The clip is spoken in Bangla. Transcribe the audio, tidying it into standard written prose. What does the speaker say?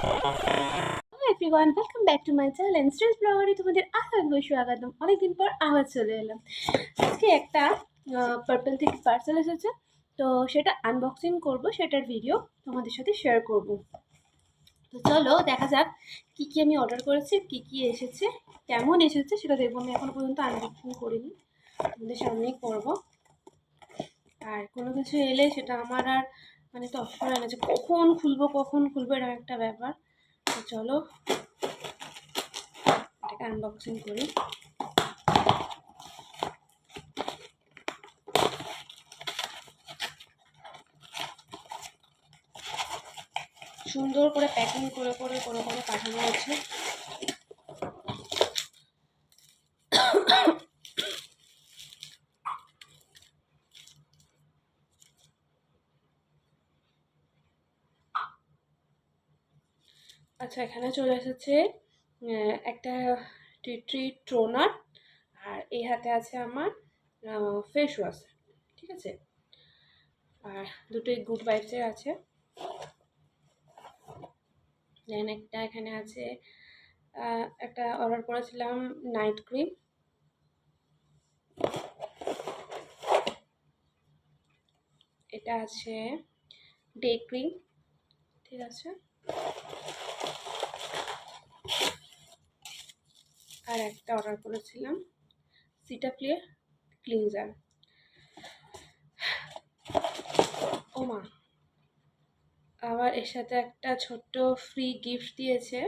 Hello everyone, welcome back to my channel Stress Bloggery তোমাদের আরো একবার স্বাগতম। অনেকদিন পর আবার চলে এলাম। আজকে একটা পার্পল থেকে পার্সেল এসেছে, তো সেটা আনবক্সিং করব, সেটার ভিডিও তোমাদের সাথে শেয়ার করব। তো চলো দেখা যাক কি কি আমি অর্ডার করেছি, কি কি এসেছে, কেমন এসেছে সেটা দেখবো। আমি এখনো পর্যন্ত আনবক্সিং করিনি, তোমাদের সামনেই করব। আর কোনো কিছু এলে সেটা আমার আর মানে তো অপশন হয় না যে কখন খুলবো এরকম একটা ব্যাপার। তো চলো এটাকে আনবক্সিং করি। সুন্দর করে প্যাকিং করে পাঠানো হচ্ছে। আচ্ছা, এখানে চলে এসেছে একটা টি টোনার, আর এই হাতে আছে আমার ফেস ওয়াশ, ঠিক আছে। আর দুটোই গুড ভাইবসের আছে। দেন একটা এখানে আছে, একটা অর্ডার করেছিলাম নাইট ক্রিম। এটা আছে ডে ক্রিম, ঠিক আছে। আর একটা অর্ডার করেছিলাম সিটাক্লিয়ার ক্লিনজার। ওমা, আবার এর সাথে একটা ছোট্ট ফ্রি গিফট দিয়েছে,